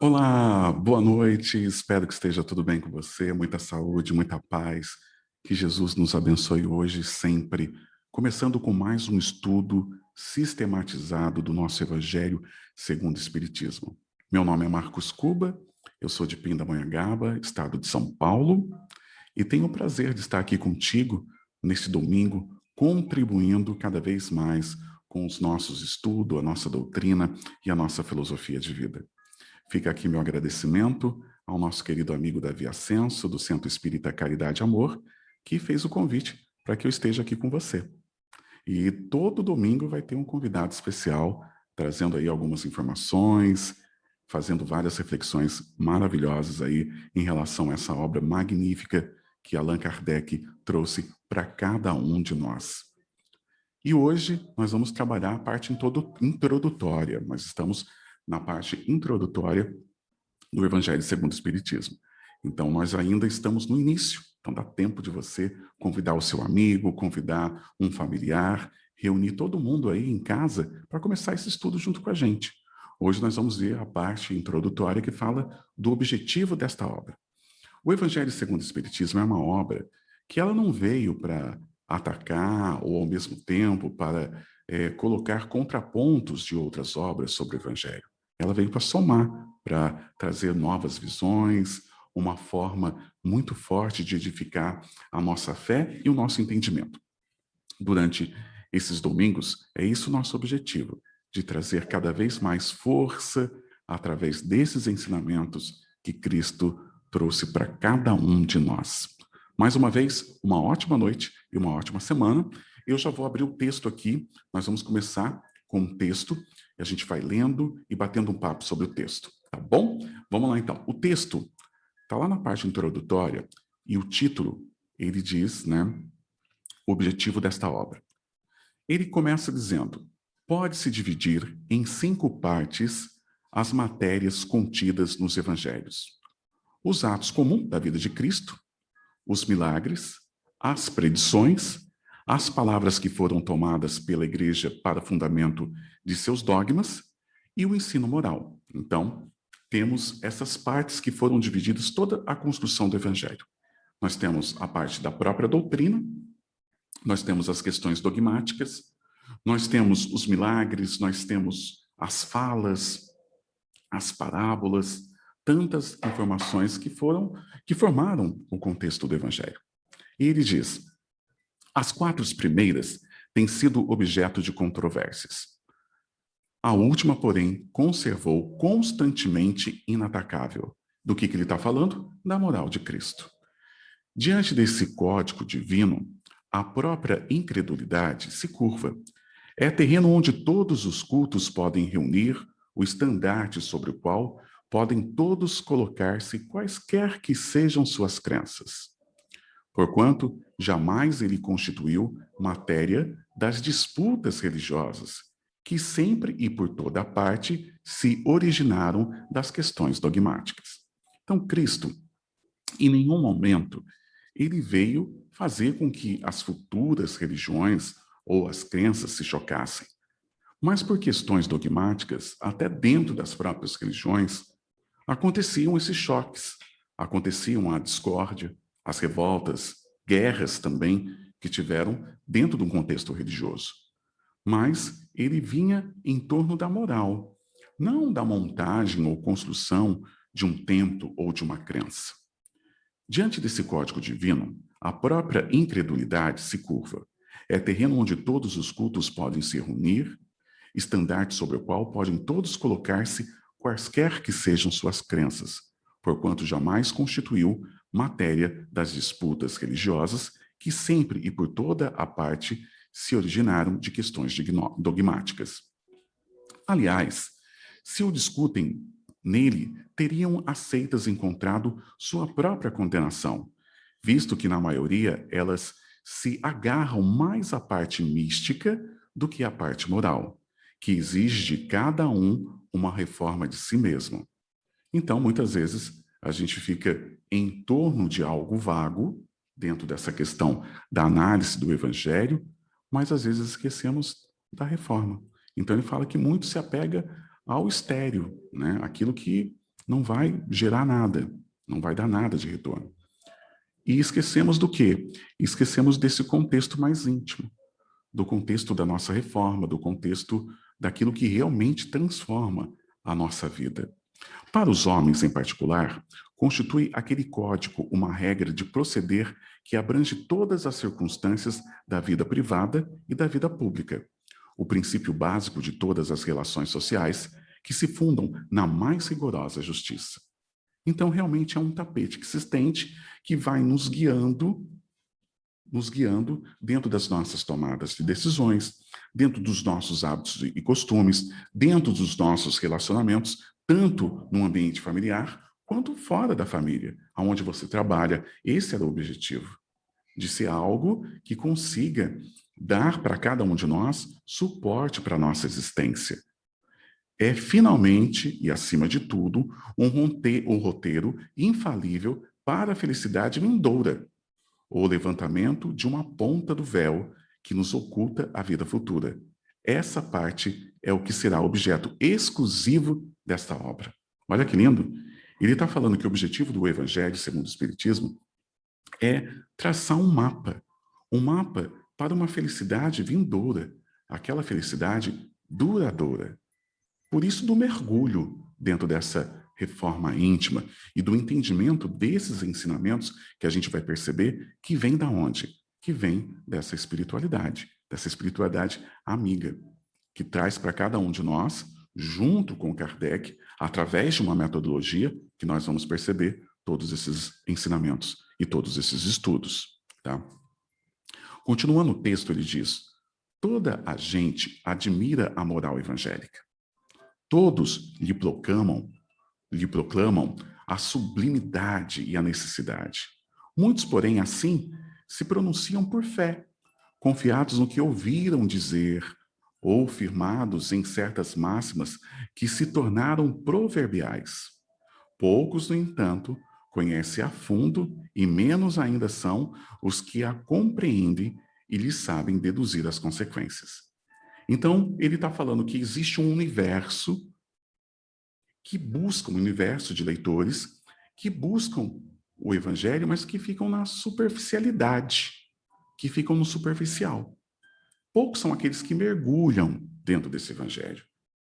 Olá, boa noite, espero que esteja tudo bem com você, muita saúde, muita paz, que Jesus nos abençoe hoje e sempre, começando com mais um estudo sistematizado do nosso Evangelho segundo o Espiritismo. Meu nome é Marcos Cuba, eu sou de Pindamonhangaba, estado de São Paulo, e tenho o prazer de estar aqui contigo neste domingo, contribuindo cada vez mais com os nossos estudos, a nossa doutrina e a nossa filosofia de vida. Fica aqui meu agradecimento ao nosso querido amigo Davi Ascenso, do Centro Espírita Caridade e Amor, que fez o convite para que eu esteja aqui com você. E todo domingo vai ter um convidado especial, trazendo aí algumas informações, fazendo várias reflexões maravilhosas aí em relação a essa obra magnífica que Allan Kardec trouxe para cada um de nós. E hoje nós vamos trabalhar a parte introdutória, nós estamos na parte introdutória do Evangelho segundo o Espiritismo. Então, nós ainda estamos no início. Então, dá tempo de você convidar o seu amigo, convidar um familiar, reunir todo mundo aí em casa para começar esse estudo junto com a gente. Hoje nós vamos ver a parte introdutória que fala do objetivo desta obra. O Evangelho segundo o Espiritismo é uma obra que ela não veio para atacar ou, ao mesmo tempo, para colocar contrapontos de outras obras sobre o Evangelho. Ela veio para somar, para trazer novas visões, uma forma muito forte de edificar a nossa fé e o nosso entendimento. Durante esses domingos, é isso o nosso objetivo, de trazer cada vez mais força através desses ensinamentos que Cristo trouxe para cada um de nós. Mais uma vez, uma ótima noite e uma ótima semana. Eu já vou abrir o texto aqui, nós vamos começar com um texto, e a gente vai lendo e batendo um papo sobre o texto, tá bom? Vamos lá então. O texto está lá na parte introdutória e o título, ele diz, né, o objetivo desta obra. Ele começa dizendo: pode-se dividir em 5 partes as matérias contidas nos evangelhos: os atos comuns da vida de Cristo, os milagres, as predições, as palavras que foram tomadas pela igreja para fundamento de seus dogmas e o ensino moral. Então, temos essas partes que foram divididas toda a construção do evangelho. Nós temos a parte da própria doutrina, nós temos as questões dogmáticas, nós temos os milagres, nós temos as falas, as parábolas, tantas informações que formaram o contexto do evangelho. E ele diz: as 4 primeiras têm sido objeto de controvérsias. A última, porém, conservou constantemente inatacável. Do que ele está falando? Da moral de Cristo. Diante desse código divino, a própria incredulidade se curva. É terreno onde todos os cultos podem reunir o estandarte sobre o qual podem todos colocar-se quaisquer que sejam suas crenças. Porquanto jamais ele constituiu matéria das disputas religiosas, que sempre e por toda parte se originaram das questões dogmáticas. Então, Cristo, em nenhum momento, ele veio fazer com que as futuras religiões ou as crenças se chocassem. Mas por questões dogmáticas, até dentro das próprias religiões, aconteciam esses choques, aconteciam a discórdia, as revoltas, guerras também que tiveram dentro de um contexto religioso. Mas ele vinha em torno da moral, não da montagem ou construção de um templo ou de uma crença. Diante desse código divino, a própria incredulidade se curva. É terreno onde todos os cultos podem se reunir, estandarte sobre o qual podem todos colocar-se quaisquer que sejam suas crenças, porquanto jamais constituiu matéria das disputas religiosas que sempre e por toda a parte se originaram de questões dogmáticas. Aliás, se o discutem nele, teriam as seitas encontrado sua própria condenação, visto que, na maioria, elas se agarram mais à parte mística do que à parte moral, que exige de cada um uma reforma de si mesmo. Então, muitas vezes, a gente fica em torno de algo vago, dentro dessa questão da análise do evangelho, mas às vezes esquecemos da reforma. Então, ele fala que muito se apega ao estéril, né? Aquilo que não vai gerar nada, não vai dar nada de retorno. E esquecemos do quê? Esquecemos desse contexto mais íntimo, do contexto da nossa reforma, do contexto daquilo que realmente transforma a nossa vida. Para os homens, em particular, constitui aquele código uma regra de proceder que abrange todas as circunstâncias da vida privada e da vida pública. O princípio básico de todas as relações sociais que se fundam na mais rigorosa justiça. Então, realmente é um tapete que se estende, que vai nos guiando dentro das nossas tomadas de decisões, dentro dos nossos hábitos e costumes, dentro dos nossos relacionamentos, tanto no ambiente familiar quanto fora da família, aonde você trabalha. Esse era o objetivo, de ser algo que consiga dar para cada um de nós suporte para a nossa existência. É finalmente, e acima de tudo, um roteiro infalível para a felicidade vindoura, o levantamento de uma ponta do véu que nos oculta a vida futura. Essa parte é o que será objeto exclusivo desta obra. Olha que lindo! Ele está falando que o objetivo do Evangelho, segundo o Espiritismo, é traçar um mapa para uma felicidade vindoura, aquela felicidade duradoura. Por isso, do mergulho dentro dessa reforma íntima e do entendimento desses ensinamentos que a gente vai perceber que vem da onde? Que vem dessa espiritualidade amiga, que traz para cada um de nós, junto com Kardec, através de uma metodologia, que nós vamos perceber todos esses ensinamentos e todos esses estudos. Tá? Continuando o texto, ele diz: toda a gente admira a moral evangélica. Todos lhe proclamam a sublimidade e a necessidade. Muitos, porém, assim, se pronunciam por fé, confiados no que ouviram dizer, ou firmados em certas máximas que se tornaram proverbiais. Poucos, no entanto, conhecem a fundo, e menos ainda são os que a compreendem e lhe sabem deduzir as consequências. Então, ele está falando que existe um universo um universo de leitores que buscam o evangelho, mas que ficam na superficialidade, que ficam no superficial. Poucos são aqueles que mergulham dentro desse evangelho,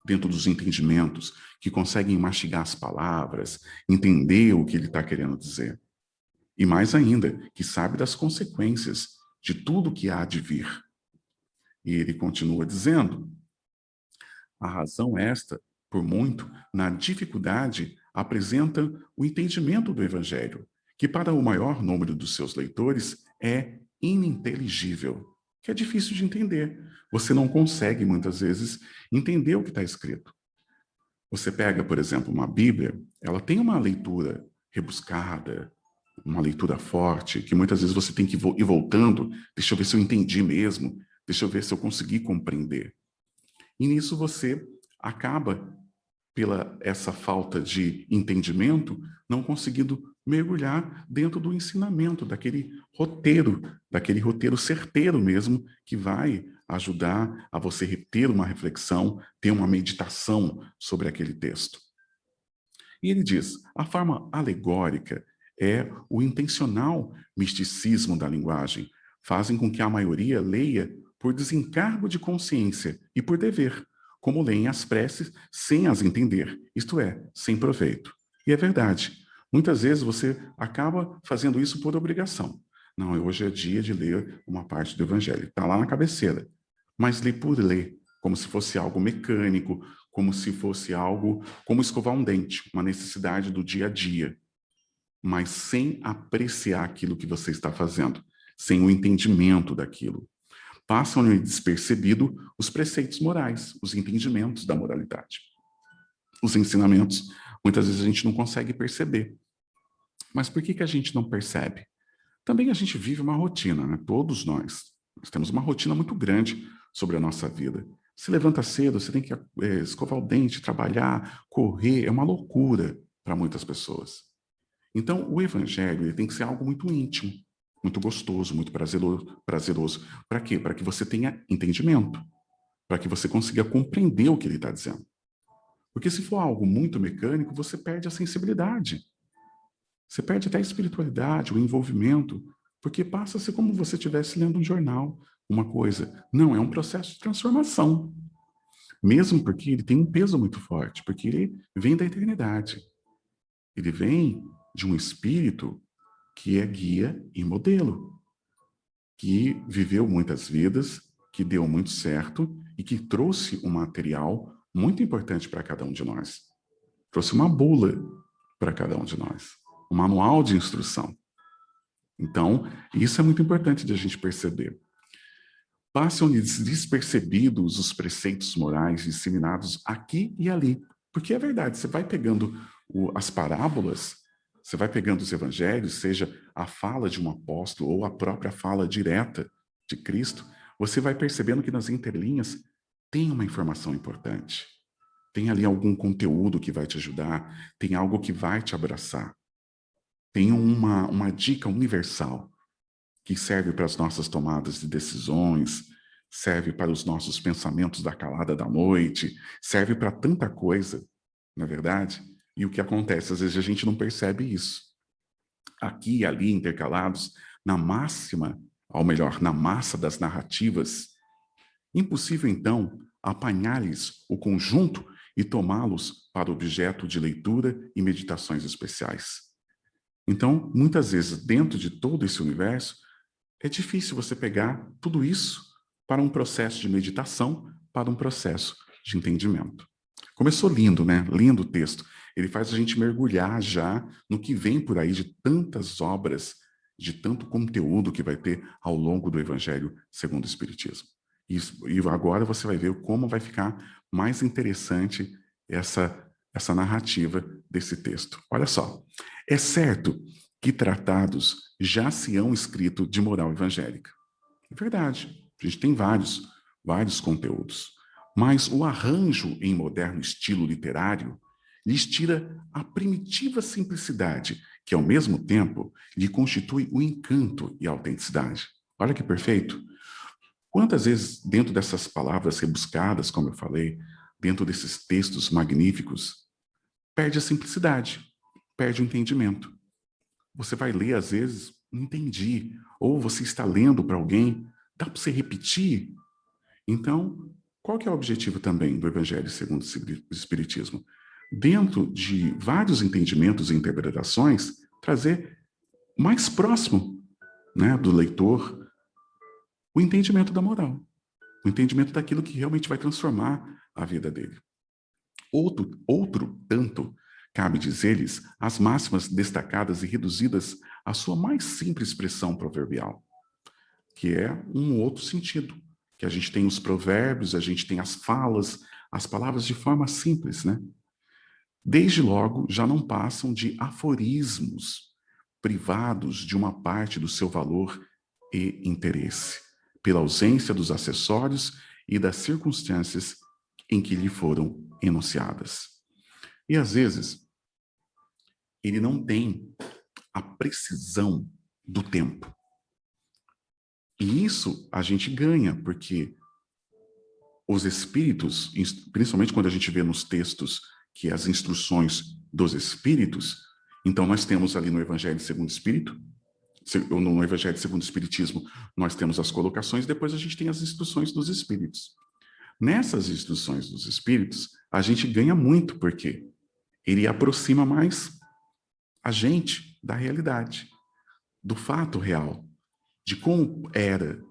dentro dos entendimentos, que conseguem mastigar as palavras, entender o que ele está querendo dizer. E mais ainda, que sabe das consequências de tudo que há de vir. E ele continua dizendo: a razão esta, por muito, na dificuldade, apresenta o entendimento do Evangelho, que para o maior número dos seus leitores é ininteligível, que é difícil de entender. Você não consegue, muitas vezes, entender o que está escrito. Você pega, por exemplo, uma Bíblia, ela tem uma leitura rebuscada, uma leitura forte, que muitas vezes você tem que ir voltando, deixa eu ver se eu entendi mesmo, deixa eu ver se eu consegui compreender. E nisso você acaba, pela essa falta de entendimento, não conseguindo mergulhar dentro do ensinamento, daquele roteiro certeiro mesmo, que vai ajudar a você ter uma reflexão, ter uma meditação sobre aquele texto. E ele diz: a forma alegórica é o intencional misticismo da linguagem, fazem com que a maioria leia por desencargo de consciência e por dever, como leem as preces sem as entender, isto é, sem proveito. E é verdade. Muitas vezes você acaba fazendo isso por obrigação. Não, hoje é dia de ler uma parte do Evangelho. Está lá na cabeceira. Mas lê por ler, como se fosse algo mecânico, como se fosse algo como escovar um dente, uma necessidade do dia a dia. Mas sem apreciar aquilo que você está fazendo, sem o entendimento daquilo. Passam-lhe despercebido os preceitos morais, os entendimentos da moralidade. Os ensinamentos, muitas vezes a gente não consegue perceber. Mas por que a gente não percebe? Também a gente vive uma rotina, né? Todos nós temos uma rotina muito grande sobre a nossa vida. Se levanta cedo, você tem que escovar o dente, trabalhar, correr, é uma loucura para muitas pessoas. Então, o evangelho ele tem que ser algo muito íntimo, muito gostoso, muito prazeroso. Para quê? Para que você tenha entendimento, para que você consiga compreender o que ele está dizendo. Porque se for algo muito mecânico, você perde a sensibilidade. Você perde até a espiritualidade, o envolvimento, porque passa a ser como se você estivesse lendo um jornal, uma coisa. Não, é um processo de transformação. Mesmo porque ele tem um peso muito forte, porque ele vem da eternidade. Ele vem de um espírito que é guia e modelo, que viveu muitas vidas, que deu muito certo e que trouxe um material muito importante para cada um de nós. Trouxe uma bula para cada um de nós, um manual de instrução. Então, isso é muito importante de a gente perceber. Passam-lhes despercebidos os preceitos morais disseminados aqui e ali. Porque é verdade, você vai pegando as parábolas, você vai pegando os evangelhos, seja a fala de um apóstolo ou a própria fala direta de Cristo, você vai percebendo que nas entrelinhas tem uma informação importante. Tem ali algum conteúdo que vai te ajudar, tem algo que vai te abraçar. Tem uma dica universal que serve para as nossas tomadas de decisões, serve para os nossos pensamentos da calada da noite, serve para tanta coisa, não é verdade? E o que acontece? Às vezes a gente não percebe isso. Aqui e ali, intercalados, na máxima, ou melhor, na massa das narrativas, impossível, então, apanhar-lhes o conjunto e tomá-los para objeto de leitura e meditações especiais. Então, muitas vezes, dentro de todo esse universo, é difícil você pegar tudo isso para um processo de meditação, para um processo de entendimento. Começou lindo, né? Lindo o texto. Ele faz a gente mergulhar já no que vem por aí de tantas obras, de tanto conteúdo que vai ter ao longo do Evangelho segundo o Espiritismo. E agora você vai ver como vai ficar mais interessante essa narrativa desse texto. Olha só, é certo que tratados já se hão escrito de moral evangélica. É verdade, a gente tem vários conteúdos. Mas o arranjo em moderno estilo literário lhes tira a primitiva simplicidade, que ao mesmo tempo lhe constitui o encanto e a autenticidade. Olha que perfeito! Quantas vezes, dentro dessas palavras rebuscadas, como eu falei, dentro desses textos magníficos, perde a simplicidade, perde o entendimento. Você vai ler, às vezes, não entendi. Ou você está lendo para alguém, dá para você repetir? Então, qual que é o objetivo também do Evangelho segundo o Espiritismo? Dentro de vários entendimentos e interpretações, trazer mais próximo, né, do leitor o entendimento da moral, o entendimento daquilo que realmente vai transformar a vida dele. Outro tanto, cabe dizer-lhes, as máximas destacadas e reduzidas à sua mais simples expressão proverbial, que é um outro sentido, que a gente tem os provérbios, a gente tem as falas, as palavras de forma simples, né? Desde logo, já não passam de aforismos, privados de uma parte do seu valor e interesse, pela ausência dos acessórios e das circunstâncias em que lhe foram enunciadas. E às vezes, ele não tem a precisão do tempo. E isso a gente ganha, porque os espíritos, principalmente quando a gente vê nos textos que as instruções dos espíritos, então nós temos ali no Evangelho segundo o Espírito, no Evangelho segundo o Espiritismo, nós temos as colocações, depois a gente tem as instruções dos espíritos. Nessas instruções dos espíritos, a gente ganha muito, porque ele aproxima mais a gente da realidade, do fato real, de como era,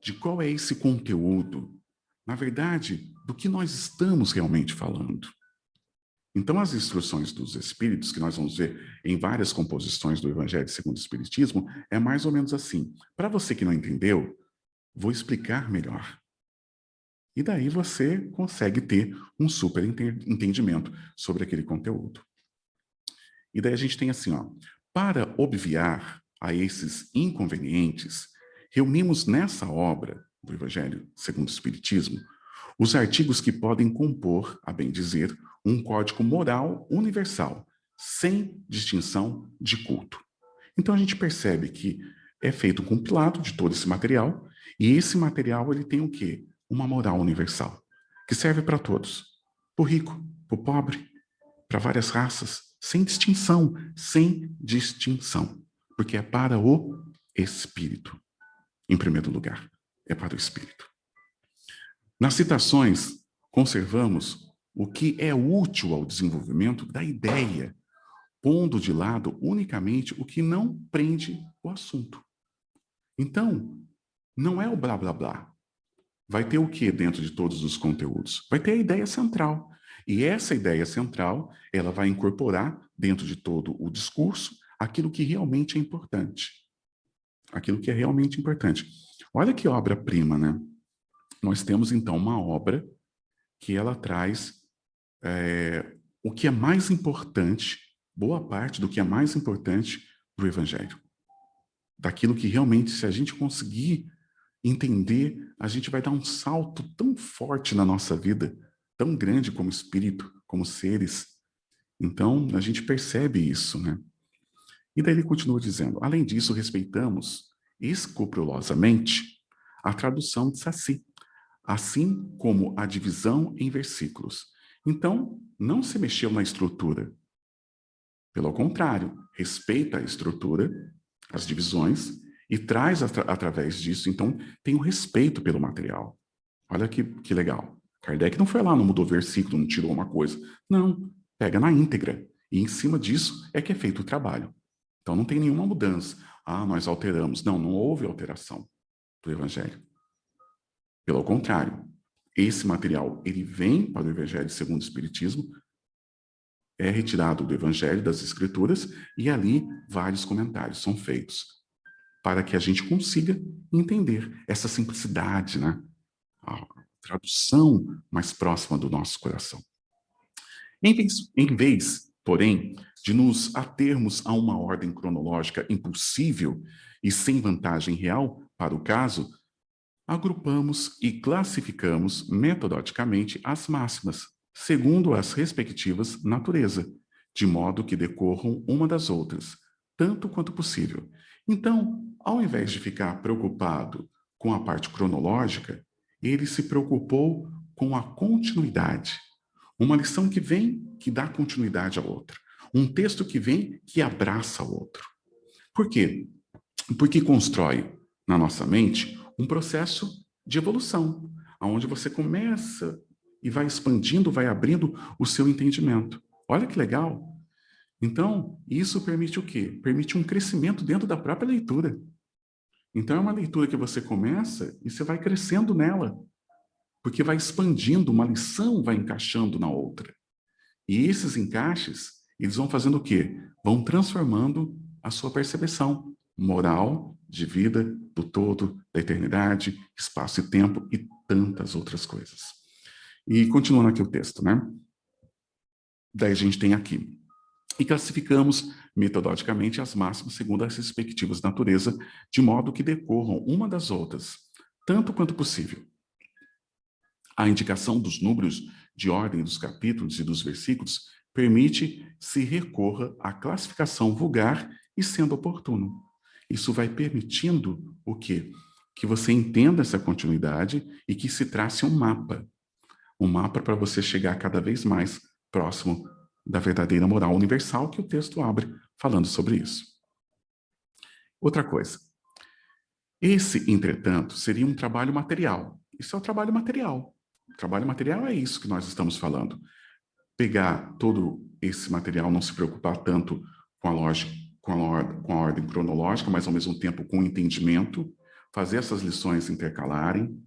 de qual é esse conteúdo, na verdade, do que nós estamos realmente falando. Então, as instruções dos Espíritos, que nós vamos ver em várias composições do Evangelho segundo o Espiritismo, é mais ou menos assim. Para você que não entendeu, vou explicar melhor. E daí você consegue ter um super entendimento sobre aquele conteúdo. E daí a gente tem assim, ó, para obviar a esses inconvenientes, reunimos nessa obra do Evangelho segundo o Espiritismo os artigos que podem compor, a bem dizer, um código moral universal, sem distinção de culto. Então a gente percebe que é feito um compilado de todo esse material, e esse material ele tem o quê? Uma moral universal, que serve para todos, para o rico, para o pobre, para várias raças, sem distinção, sem distinção. Porque é para o Espírito, em primeiro lugar. É para o Espírito. Nas citações, conservamos o que é útil ao desenvolvimento da ideia, pondo de lado unicamente o que não prende o assunto. Então, não é o blá blá blá. Vai ter o que dentro de todos os conteúdos? Vai ter a ideia central. E essa ideia central, ela vai incorporar dentro de todo o discurso aquilo que realmente é importante. Aquilo que é realmente importante. Olha que obra-prima, né? Nós temos, então, uma obra que ela traz o que é mais importante, boa parte do que é mais importante para o Evangelho. Daquilo que realmente, se a gente conseguir entender, a gente vai dar um salto tão forte na nossa vida, tão grande como espírito, como seres. Então, a gente percebe isso, né? E daí ele continua dizendo, além disso, respeitamos escrupulosamente a tradução de Saci, assim como a divisão em versículos. Então, não se mexeu na estrutura. Pelo contrário, respeita a estrutura, as divisões, e traz através disso, então, tem o respeito pelo material. Olha que legal. Kardec não foi lá, não mudou versículo, não tirou uma coisa. Não, pega na íntegra. E em cima disso é que é feito o trabalho. Então não tem nenhuma mudança. Ah, nós alteramos. Não, não houve alteração do Evangelho. Pelo contrário, esse material, ele vem para o Evangelho segundo o Espiritismo, é retirado do Evangelho, das Escrituras, e ali vários comentários são feitos para que a gente consiga entender essa simplicidade, né? A tradução mais próxima do nosso coração. Em vez, porém, de nos atermos a uma ordem cronológica impossível e sem vantagem real para o caso, agrupamos e classificamos metodicamente as máximas, segundo as respectivas natureza, de modo que decorram uma das outras, tanto quanto possível. Então, ao invés de ficar preocupado com a parte cronológica, ele se preocupou com a continuidade. Uma lição que vem, que dá continuidade à outra. Um texto que vem, que abraça o outro. Por quê? Porque constrói na nossa mente um processo de evolução, onde você começa e vai expandindo, vai abrindo o seu entendimento. Olha que legal! Então, isso permite o quê? Permite um crescimento dentro da própria leitura. Então, é uma leitura que você começa e você vai crescendo nela, porque vai expandindo, uma lição vai encaixando na outra. E esses encaixes, eles vão fazendo o quê? Vão transformando a sua percepção moral, de vida, do todo, da eternidade, espaço e tempo e tantas outras coisas. E continuando aqui o texto, né? Daí a gente tem aqui. E classificamos metodologicamente as máximas segundo as respectivas naturezas, de modo que decorram uma das outras, tanto quanto possível. A indicação dos números de ordem dos capítulos e dos versículos permite se recorra à classificação vulgar e sendo oportuno. Isso vai permitindo o quê? Que você entenda essa continuidade e que se trace um mapa. Um mapa para você chegar cada vez mais próximo da verdadeira moral universal que o texto abre falando sobre isso. Outra coisa. Esse, entretanto, seria um trabalho material. Isso é o trabalho material. O trabalho material é isso que nós estamos falando. Pegar todo esse material, não se preocupar tanto com a lógica, com a ordem cronológica, mas ao mesmo tempo com o entendimento, fazer essas lições intercalarem,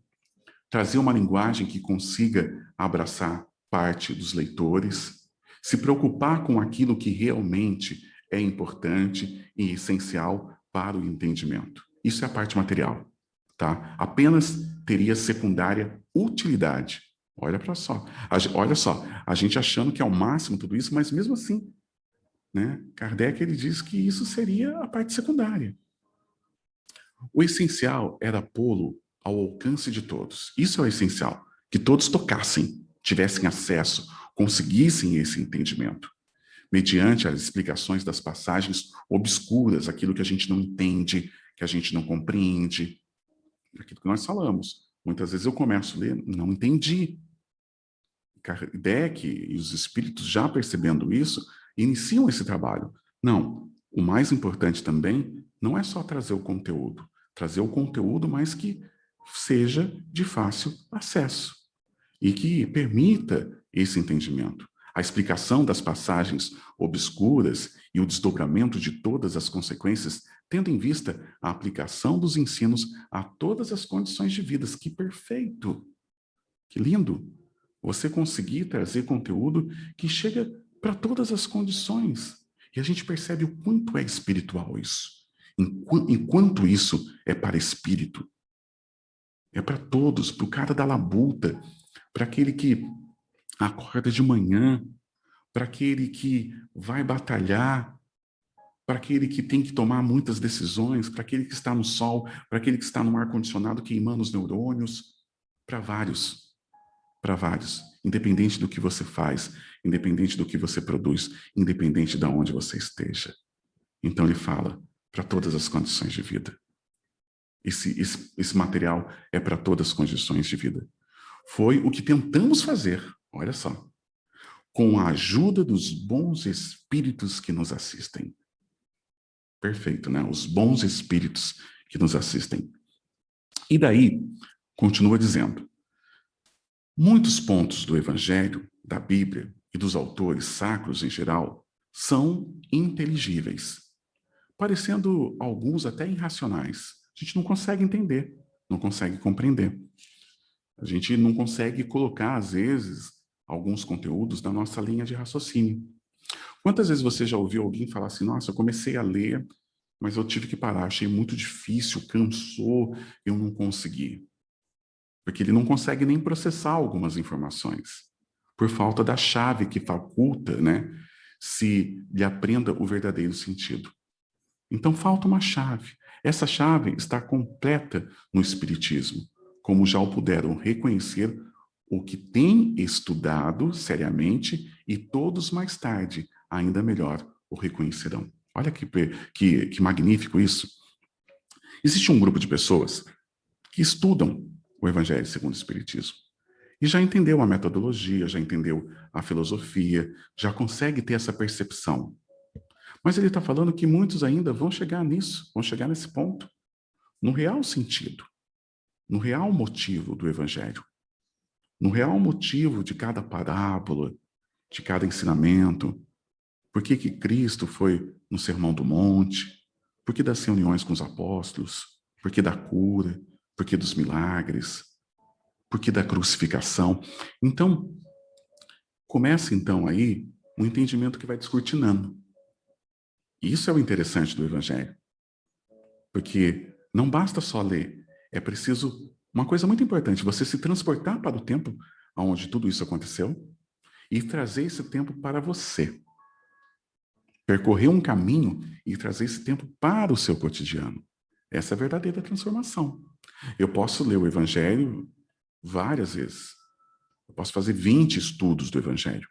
trazer uma linguagem que consiga abraçar parte dos leitores, se preocupar com aquilo que realmente é importante e essencial para o entendimento. Isso é a parte material, tá? Apenas teria secundária utilidade. Olha só, a gente achando que é o máximo tudo isso, mas mesmo assim, né? Kardec ele diz que isso seria a parte secundária. O essencial era pô-lo ao alcance de todos. Isso é o essencial, que todos tocassem, tivessem acesso, conseguissem esse entendimento, mediante as explicações das passagens obscuras, aquilo que a gente não entende, que a gente não compreende, aquilo que nós falamos. Muitas vezes eu começo a ler, não entendi. Kardec e os espíritos, já percebendo isso, iniciam esse trabalho. Não, o mais importante também não é só trazer o conteúdo, mas que seja de fácil acesso e que permita esse entendimento. A explicação das passagens obscuras e o desdobramento de todas as consequências, tendo em vista a aplicação dos ensinos a todas as condições de vida. Que perfeito! Que lindo! Você conseguir trazer conteúdo que chega para todas as condições. E a gente percebe o quanto é espiritual isso. Enquanto isso é para espírito. É para todos, para o cara da labuta, para aquele que acorda de manhã, para aquele que vai batalhar, para aquele que tem que tomar muitas decisões, para aquele que está no sol, para aquele que está no ar-condicionado queimando os neurônios, para vários, independente do que você faz, independente do que você produz, independente de onde você esteja. Então ele fala para todas as condições de vida. Esse material é para todas as condições de vida. Foi o que tentamos fazer, olha só, com a ajuda dos bons espíritos que nos assistem. Perfeito, né? Os bons espíritos que nos assistem. E daí, continua dizendo, muitos pontos do Evangelho, da Bíblia e dos autores sacros em geral são inteligíveis, parecendo alguns até irracionais. A gente não consegue entender, não consegue compreender. A gente não consegue colocar, às vezes, alguns conteúdos na nossa linha de raciocínio. Quantas vezes você já ouviu alguém falar assim, nossa, eu comecei a ler, mas eu tive que parar, achei muito difícil, cansou, eu não consegui. Porque ele não consegue nem processar algumas informações, por falta da chave que faculta, né, se lhe aprenda o verdadeiro sentido. Então falta uma chave. Essa chave está completa no Espiritismo, como já o puderam reconhecer o que tem estudado seriamente e todos mais tarde, ainda melhor, o reconhecerão. Olha que magnífico isso. Existe um grupo de pessoas que estudam o Evangelho segundo o Espiritismo e já entendeu a metodologia, já entendeu a filosofia, já consegue ter essa percepção. Mas ele está falando que muitos ainda vão chegar nisso, vão chegar nesse ponto, no real sentido, no real motivo do Evangelho, no real motivo de cada parábola, de cada ensinamento. Por que que Cristo foi no Sermão do Monte? Por que das reuniões com os apóstolos? Por que da cura? Por que dos milagres? Por que da crucificação? Então, começa então aí um entendimento que vai descortinando. Isso é o interessante do Evangelho. Porque não basta só ler, é preciso uma coisa muito importante, você se transportar para o tempo onde tudo isso aconteceu e trazer esse tempo para você. Percorrer um caminho e trazer esse tempo para o seu cotidiano. Essa é a verdadeira transformação. Eu posso ler o Evangelho várias vezes. Eu posso fazer 20 estudos do Evangelho.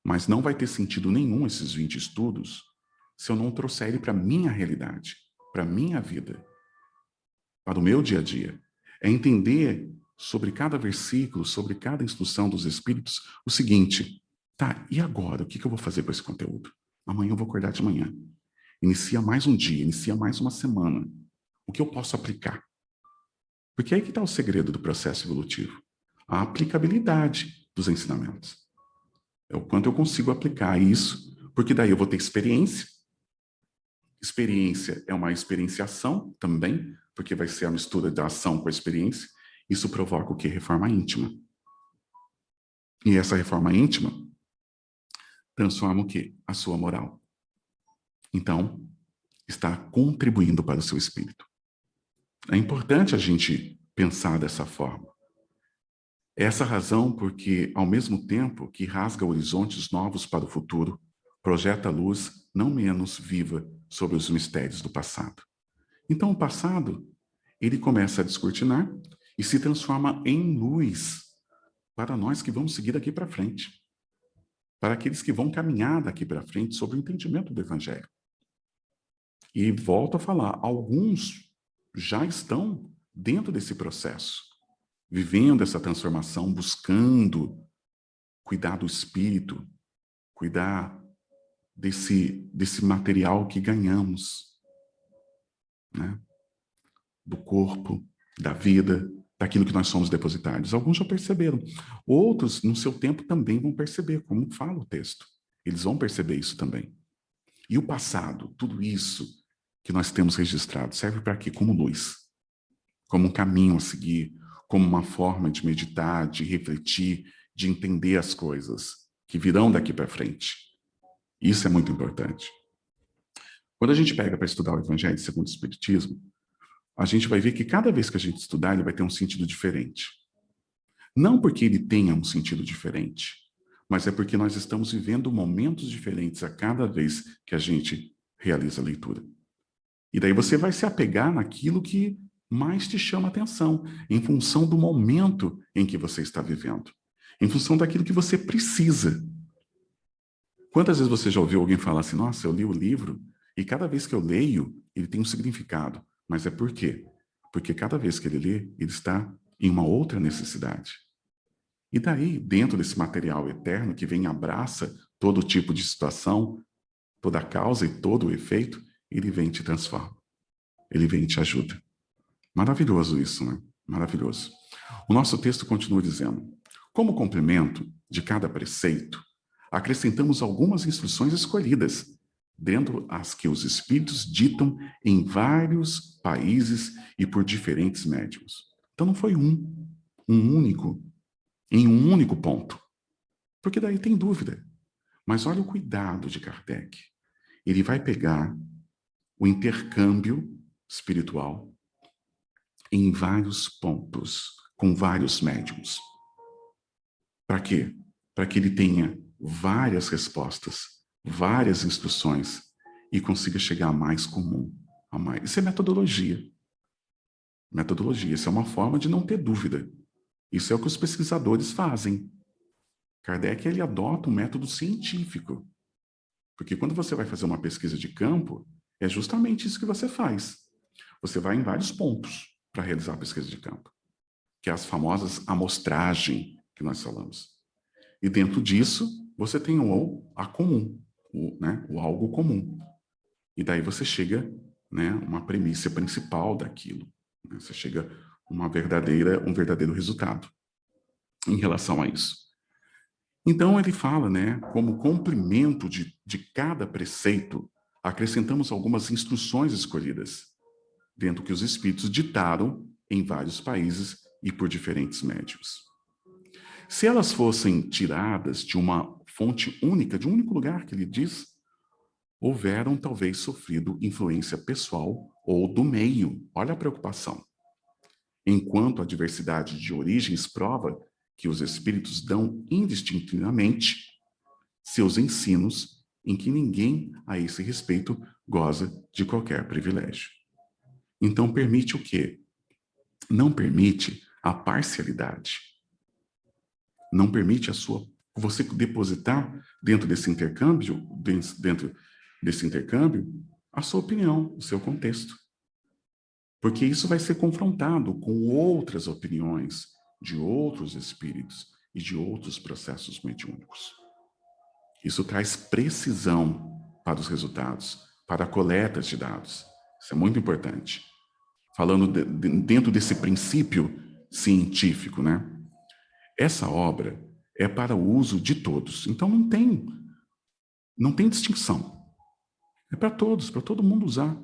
Mas não vai ter sentido nenhum esses 20 estudos se eu não trouxer ele para a minha realidade, para a minha vida, para o meu dia a dia. É entender sobre cada versículo, sobre cada instrução dos Espíritos, o seguinte, tá, e agora? O que eu vou fazer com esse conteúdo? Amanhã eu vou acordar de manhã. Inicia mais um dia, inicia mais uma semana. O que eu posso aplicar? Porque aí que está o segredo do processo evolutivo. A aplicabilidade dos ensinamentos. É o quanto eu consigo aplicar isso, porque daí eu vou ter experiência. Experiência é uma experienciação também, porque vai ser a mistura da ação com a experiência. Isso provoca o quê? Reforma íntima. E essa reforma íntima transforma o quê? A sua moral. Então, está contribuindo para o seu espírito. É importante a gente pensar dessa forma. É essa razão porque, ao mesmo tempo que rasga horizontes novos para o futuro, projeta luz não menos viva sobre os mistérios do passado. Então, o passado, ele começa a descortinar e se transforma em luz para nós que vamos seguir daqui para frente. Para aqueles que vão caminhar daqui para frente sobre o entendimento do Evangelho. E volto a falar, alguns já estão dentro desse processo. vivendo essa transformação, buscando cuidar do espírito, cuidar desse material que ganhamos, né? Do corpo, da vida, daquilo que nós somos depositários. Alguns já perceberam. Outros, no seu tempo, também vão perceber, como fala o texto. Eles vão perceber isso também. E o passado, tudo isso que nós temos registrado, serve para quê? Como luz, como um caminho a seguir, como uma forma de meditar, de refletir, de entender as coisas que virão daqui para frente. Isso é muito importante. Quando a gente pega para estudar o Evangelho segundo o Espiritismo, a gente vai ver que cada vez que a gente estudar, ele vai ter um sentido diferente. Não porque ele tenha um sentido diferente, mas é porque nós estamos vivendo momentos diferentes a cada vez que a gente realiza a leitura. E daí você vai se apegar naquilo que mais te chama a atenção, em função do momento em que você está vivendo, em função daquilo que você precisa. Quantas vezes você já ouviu alguém falar assim, nossa, eu li o livro e cada vez que eu leio, ele tem um significado. Mas é por quê? Porque cada vez que ele lê, ele está em uma outra necessidade. E daí, dentro desse material eterno que vem e abraça todo tipo de situação, toda a causa e todo o efeito, ele vem e te transforma. Ele vem e te ajuda. Maravilhoso isso, né? Maravilhoso. O nosso texto continua dizendo, como complemento de cada preceito, acrescentamos algumas instruções escolhidas, dentro as que os espíritos ditam em vários países e por diferentes médiuns. Então não foi um único, em um único ponto. Porque daí tem dúvida. Mas olha o cuidado de Kardec. Ele vai pegar o intercâmbio espiritual em vários pontos, com vários médiuns. Para quê? Para que ele tenha várias respostas, várias instruções e consiga chegar a mais comum. A mais. Isso é metodologia. Metodologia, isso é uma forma de não ter dúvida. Isso é o que os pesquisadores fazem. Kardec, ele adota um método científico. Porque quando você vai fazer uma pesquisa de campo, é justamente isso que você faz. Você vai em vários pontos para realizar a pesquisa de campo, que é as famosas amostragem que nós falamos. E dentro disso, você tem o a comum, o algo comum. E daí você chega, né, uma premissa principal daquilo. Né? Você chega a um verdadeiro resultado em relação a isso. Então ele fala, né, como complemento de cada preceito, acrescentamos algumas instruções escolhidas, dentro que os espíritos ditaram em vários países e por diferentes médiuns. Se elas fossem tiradas de uma fonte única, de um único lugar que ele diz, houveram talvez sofrido influência pessoal ou do meio. Olha a preocupação. Enquanto a diversidade de origens prova que os espíritos dão indistintamente seus ensinos em que ninguém a esse respeito goza de qualquer privilégio. Então permite o quê? Não permite a parcialidade. Não permite você depositar dentro desse intercâmbio, a sua opinião, o seu contexto. Porque isso vai ser confrontado com outras opiniões de outros espíritos e de outros processos mediúnicos. Isso traz precisão para os resultados, para a coleta de dados. Isso é muito importante. Falando dentro desse princípio científico, né? Essa obra é para o uso de todos. Então não tem distinção. É para todos, para todo mundo usar,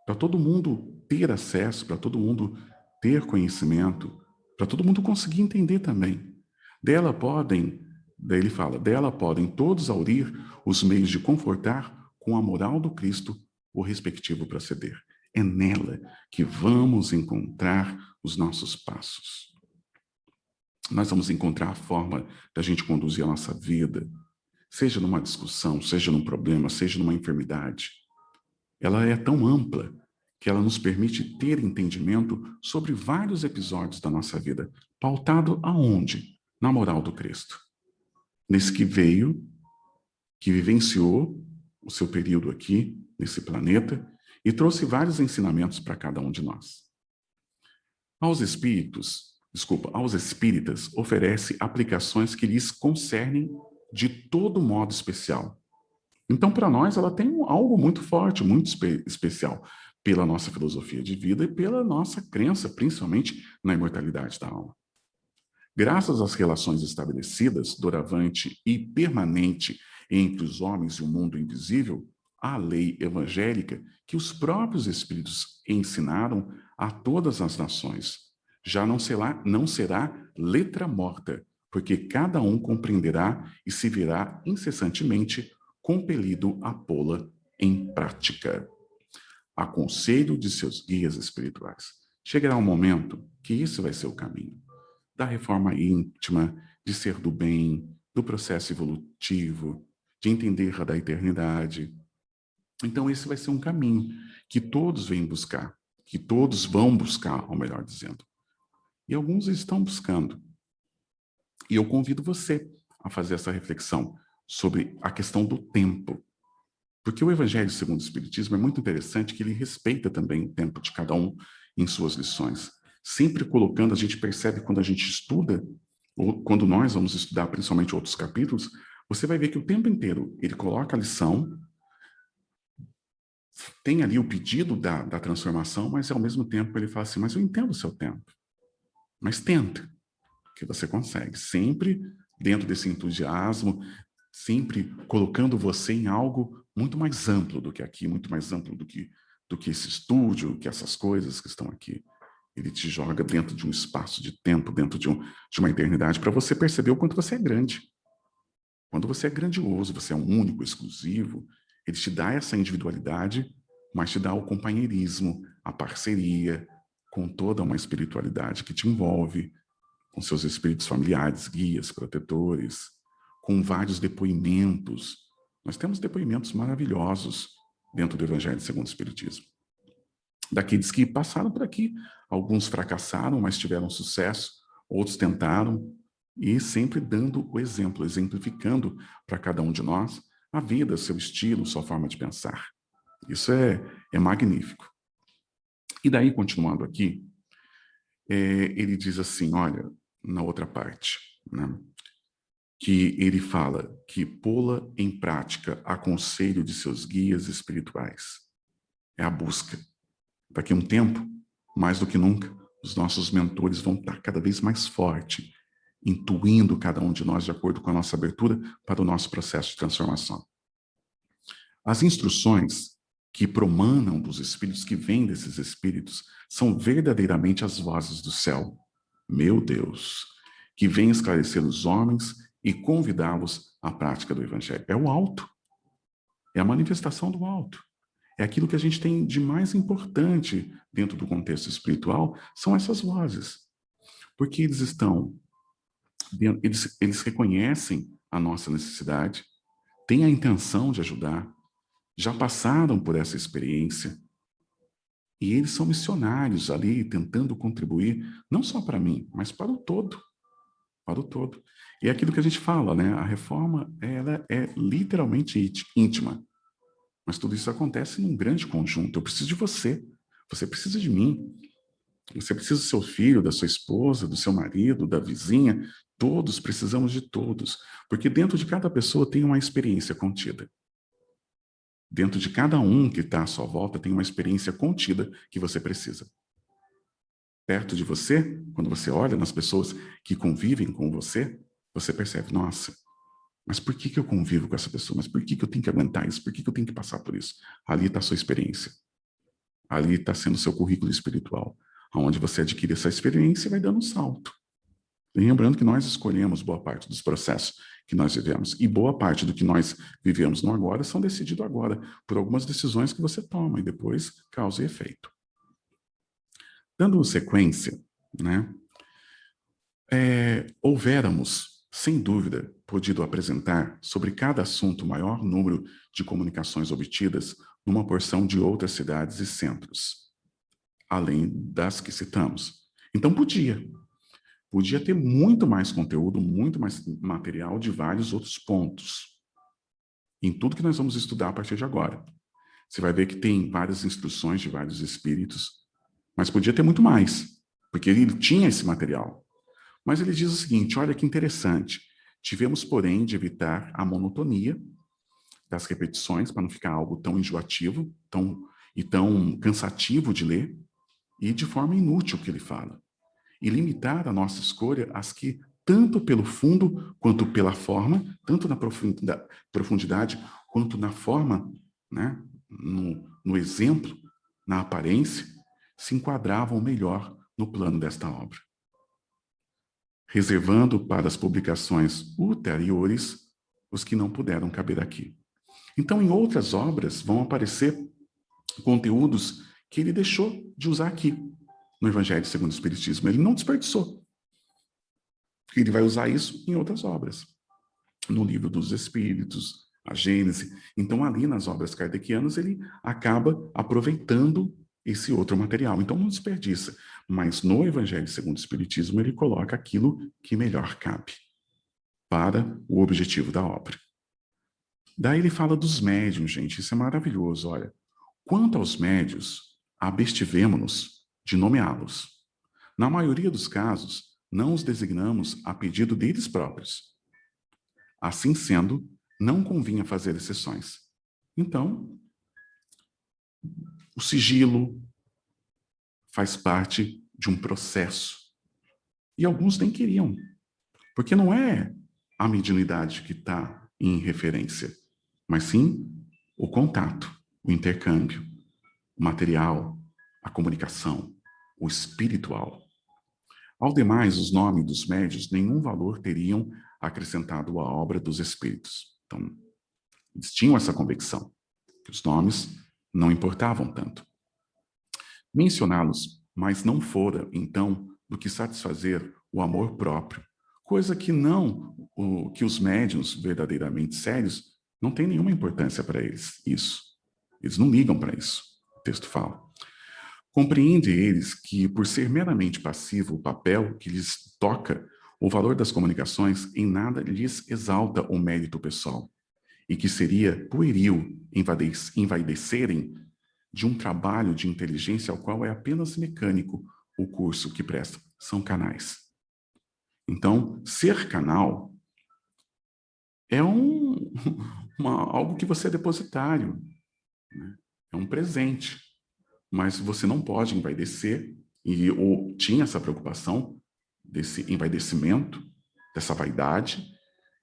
para todo mundo ter acesso, para todo mundo ter conhecimento, para todo mundo conseguir entender também. Daí ele fala, dela podem todos aurir os meios de confortar com a moral do Cristo o respectivo proceder. É nela que vamos encontrar os nossos passos. Nós vamos encontrar a forma da gente conduzir a nossa vida, seja numa discussão, seja num problema, seja numa enfermidade. Ela é tão ampla que ela nos permite ter entendimento sobre vários episódios da nossa vida, pautado aonde? Na moral do Cristo. Nesse que veio, que vivenciou o seu período aqui, nesse planeta, e trouxe vários ensinamentos para cada um de nós. Aos espíritos, desculpa, aos espíritas, oferece aplicações que lhes concernem de todo modo especial. Então, para nós, ela tem algo muito forte, muito especial, pela nossa filosofia de vida e pela nossa crença, principalmente na imortalidade da alma. Graças às relações estabelecidas, doravante e permanente entre os homens e o mundo invisível, a lei evangélica que os próprios Espíritos ensinaram a todas as nações já não será letra morta, porque cada um compreenderá e se verá incessantemente compelido a pô-la em prática. Aconselho de seus guias espirituais. Chegará um momento que esse vai ser o caminho da reforma íntima, de ser do bem, do processo evolutivo, de entender a da eternidade. Então, esse vai ser um caminho que todos vêm buscar, que todos vão buscar, ou melhor dizendo. E alguns estão buscando. E eu convido você a fazer essa reflexão sobre a questão do tempo. Porque o Evangelho segundo o Espiritismo é muito interessante que ele respeita também o tempo de cada um em suas lições. Sempre colocando, a gente percebe quando a gente estuda, ou quando nós vamos estudar principalmente outros capítulos, você vai ver que o tempo inteiro ele coloca a lição, tem ali o pedido da transformação, mas ao mesmo tempo ele fala assim, mas eu entendo o seu tempo. Mas tenta, que você consegue. Sempre dentro desse entusiasmo, sempre colocando você em algo muito mais amplo do que aqui, muito mais amplo do que esse estúdio, que essas coisas que estão aqui. Ele te joga dentro de um espaço de tempo, dentro de uma eternidade, para você perceber o quanto você é grande. Quando você é grandioso, você é um único, exclusivo, ele te dá essa individualidade, mas te dá o companheirismo, a parceria, com toda uma espiritualidade que te envolve, com seus espíritos familiares, guias, protetores, com vários depoimentos. Nós temos depoimentos maravilhosos dentro do Evangelho segundo o Espiritismo. Daqueles que passaram por aqui. Alguns fracassaram, mas tiveram sucesso. Outros tentaram. E sempre dando o exemplo, exemplificando para cada um de nós a vida, seu estilo, sua forma de pensar. Isso é magnífico. E daí, continuando aqui, ele diz assim, olha, na outra parte, né? Que ele fala que pô-la em prática a conselho de seus guias espirituais. É a busca. Daqui a um tempo, mais do que nunca, os nossos mentores vão estar cada vez mais forte, intuindo cada um de nós de acordo com a nossa abertura para o nosso processo de transformação. As instruções que promanam dos espíritos, que vêm desses espíritos, são verdadeiramente as vozes do céu. Meu Deus! Que vem esclarecer os homens e convidá-los à prática do Evangelho. É o alto. É a manifestação do alto. É aquilo que a gente tem de mais importante dentro do contexto espiritual, são essas vozes. Porque eles estão, eles reconhecem a nossa necessidade, têm a intenção de ajudar, já passaram por essa experiência, e eles são missionários ali, tentando contribuir, não só para mim, mas para o todo. Para o todo. E é aquilo que a gente fala, né? A reforma, ela é literalmente íntima. Mas tudo isso acontece num grande conjunto. Eu preciso de você. Você precisa de mim. Você precisa do seu filho, da sua esposa, do seu marido, da vizinha. Todos precisamos de todos. Porque dentro de cada pessoa tem uma experiência contida. Dentro de cada um que está à sua volta tem uma experiência contida que você precisa. Perto de você, quando você olha nas pessoas que convivem com você, você percebe, nossa, mas por que eu convivo com essa pessoa? Mas por que eu tenho que aguentar isso? Por que eu tenho que passar por isso? Ali está a sua experiência. Ali está sendo o seu currículo espiritual, onde você adquire essa experiência e vai dando um salto. E lembrando que nós escolhemos boa parte dos processos que nós vivemos. E boa parte do que nós vivemos no agora são decididos agora, por algumas decisões que você toma e depois causa e efeito. Dando sequência, né, houvéramos, sem dúvida, podido apresentar sobre cada assunto o maior número de comunicações obtidas numa porção de outras cidades e centros, além das que citamos. Então podia ter muito mais conteúdo, muito mais material de vários outros pontos, em tudo que nós vamos estudar a partir de agora. Você vai ver que tem várias instruções de vários espíritos, mas podia ter muito mais, porque ele tinha esse material. Mas ele diz o seguinte, olha que interessante, tivemos, porém, de evitar a monotonia das repetições, para não ficar algo tão enjoativo e tão cansativo de ler, e de forma inútil que ele fala. E limitar a nossa escolha às que, tanto pelo fundo quanto pela forma, tanto na profundidade quanto na forma, né, no exemplo, na aparência, se enquadravam melhor no plano desta obra. Reservando para as publicações ulteriores os que não puderam caber aqui. Então, em outras obras, vão aparecer conteúdos que ele deixou de usar aqui, no Evangelho segundo o Espiritismo. Ele não desperdiçou. Ele vai usar isso em outras obras. No Livro dos Espíritos, a Gênese. Então, ali nas obras kardecianas, ele acaba aproveitando esse outro material. Então, não desperdiça. Mas no Evangelho segundo o Espiritismo, ele coloca aquilo que melhor cabe para o objetivo da obra. Daí ele fala dos médiuns, gente. Isso é maravilhoso, olha. Quanto aos médiuns, abstivemo-nos de nomeá-los. Na maioria dos casos, não os designamos a pedido deles próprios. Assim sendo, não convinha fazer exceções. Então, o sigilo faz parte de um processo. E alguns nem queriam, porque não é a mediunidade que está em referência, mas sim o contato, o intercâmbio, o material, a comunicação, o espiritual. Ao demais, os nomes dos médios nenhum valor teriam acrescentado à obra dos espíritos. Então, eles tinham essa convicção, que os nomes não importavam tanto. Mencioná-los, mas não fora, então, do que satisfazer o amor próprio, coisa que que os médiuns verdadeiramente sérios não tem nenhuma importância para eles, isso. Eles não ligam para isso, o texto fala. Compreende eles que, por ser meramente passivo o papel que lhes toca, o valor das comunicações em nada lhes exalta o mérito pessoal, e que seria pueril envaidecerem de um trabalho de inteligência ao qual é apenas mecânico o curso que prestam. São canais. Então, ser canal é algo que você é depositário, né? É um presente. Mas você não pode envaidecer, ou tinha essa preocupação desse envaidecimento, dessa vaidade,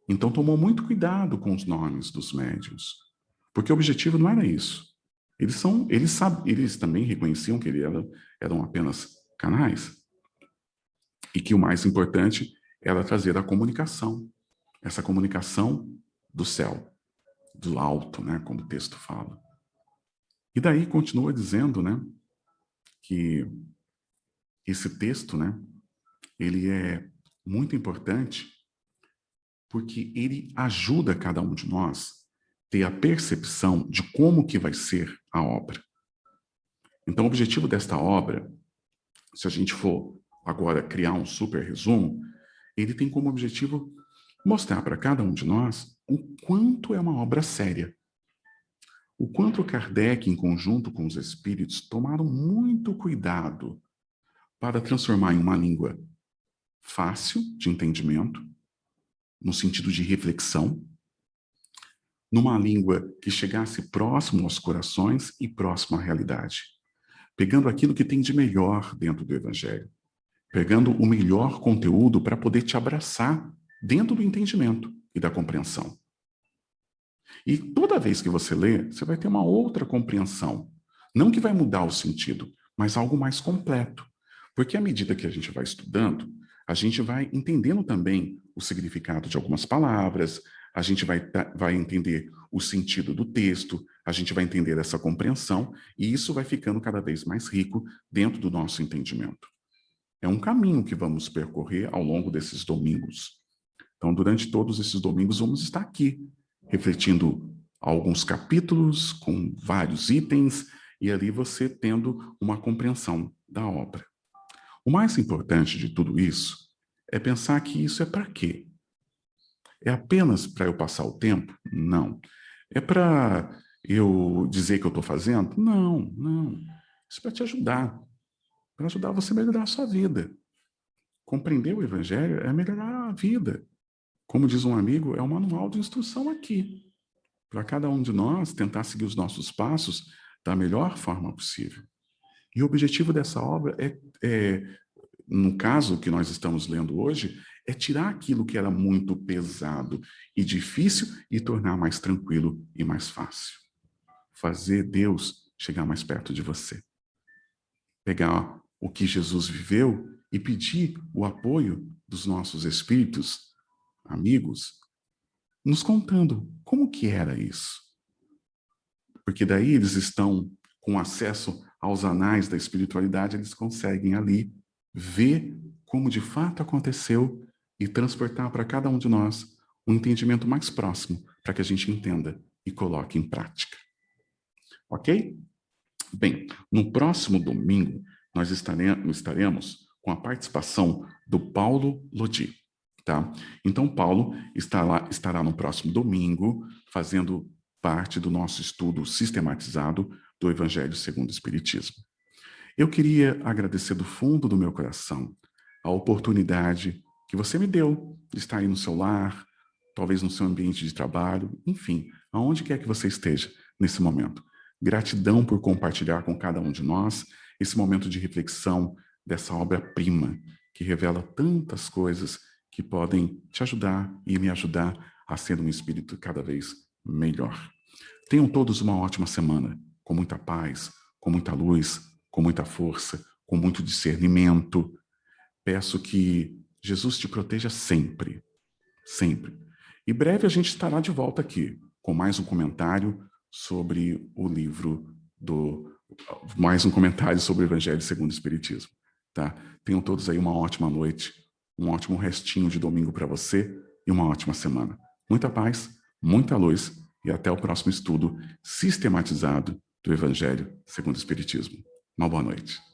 então tomou muito cuidado com os nomes dos médiuns, porque o objetivo não era isso. Eles também reconheciam que eram apenas canais, e que o mais importante era trazer a comunicação, essa comunicação do céu, do alto, né, como o texto fala. E daí continua dizendo, né, que esse texto, né, ele é muito importante porque ele ajuda cada um de nós a ter a percepção de como que vai ser a obra. Então, o objetivo desta obra, se a gente for agora criar um super resumo, ele tem como objetivo mostrar para cada um de nós o quanto é uma obra séria. O quanto Kardec, em conjunto com os espíritos, tomaram muito cuidado para transformar em uma língua fácil de entendimento, no sentido de reflexão, numa língua que chegasse próximo aos corações e próximo à realidade, pegando aquilo que tem de melhor dentro do Evangelho, pegando o melhor conteúdo para poder te abraçar dentro do entendimento e da compreensão. E toda vez que você lê, você vai ter uma outra compreensão. Não que vai mudar o sentido, mas algo mais completo. Porque à medida que a gente vai estudando, a gente vai entendendo também o significado de algumas palavras, a gente vai entender o sentido do texto, a gente vai entender essa compreensão, e isso vai ficando cada vez mais rico dentro do nosso entendimento. É um caminho que vamos percorrer ao longo desses domingos. Então, durante todos esses domingos, vamos estar aqui, refletindo alguns capítulos com vários itens, e ali você tendo uma compreensão da obra. O mais importante de tudo isso é pensar que isso é para quê? É apenas para eu passar o tempo? Não. É para eu dizer que eu estou fazendo? Não, não. Isso é para te ajudar. Para ajudar você a melhorar a sua vida. Compreender o Evangelho é melhorar a vida. Como diz um amigo, é um manual de instrução aqui, para cada um de nós tentar seguir os nossos passos da melhor forma possível. E o objetivo dessa obra no caso que nós estamos lendo hoje, é tirar aquilo que era muito pesado e difícil e tornar mais tranquilo e mais fácil. Fazer Deus chegar mais perto de você. Pegar o que Jesus viveu e pedir o apoio dos nossos espíritos, amigos, nos contando como que era isso. Porque daí eles estão com acesso aos anais da espiritualidade, eles conseguem ali ver como de fato aconteceu e transportar para cada um de nós um entendimento mais próximo para que a gente entenda e coloque em prática. Ok? Bem, no próximo domingo nós estaremos com a participação do Paulo Lodi. Tá? Então, Paulo estará no próximo domingo fazendo parte do nosso estudo sistematizado do Evangelho segundo o Espiritismo. Eu queria agradecer do fundo do meu coração a oportunidade que você me deu de estar aí no seu lar, talvez no seu ambiente de trabalho, enfim, aonde quer que você esteja nesse momento. Gratidão por compartilhar com cada um de nós esse momento de reflexão dessa obra-prima que revela tantas coisas que podem te ajudar e me ajudar a ser um espírito cada vez melhor. Tenham todos uma ótima semana, com muita paz, com muita luz, com muita força, com muito discernimento. Peço que Jesus te proteja sempre, sempre. E breve a gente estará de volta aqui, com mais um comentário sobre o livro mais um comentário sobre o Evangelho segundo o Espiritismo. Tá? Tenham todos aí uma ótima noite, um ótimo restinho de domingo para você e uma ótima semana. Muita paz, muita luz e até o próximo estudo sistematizado do Evangelho segundo o Espiritismo. Uma boa noite.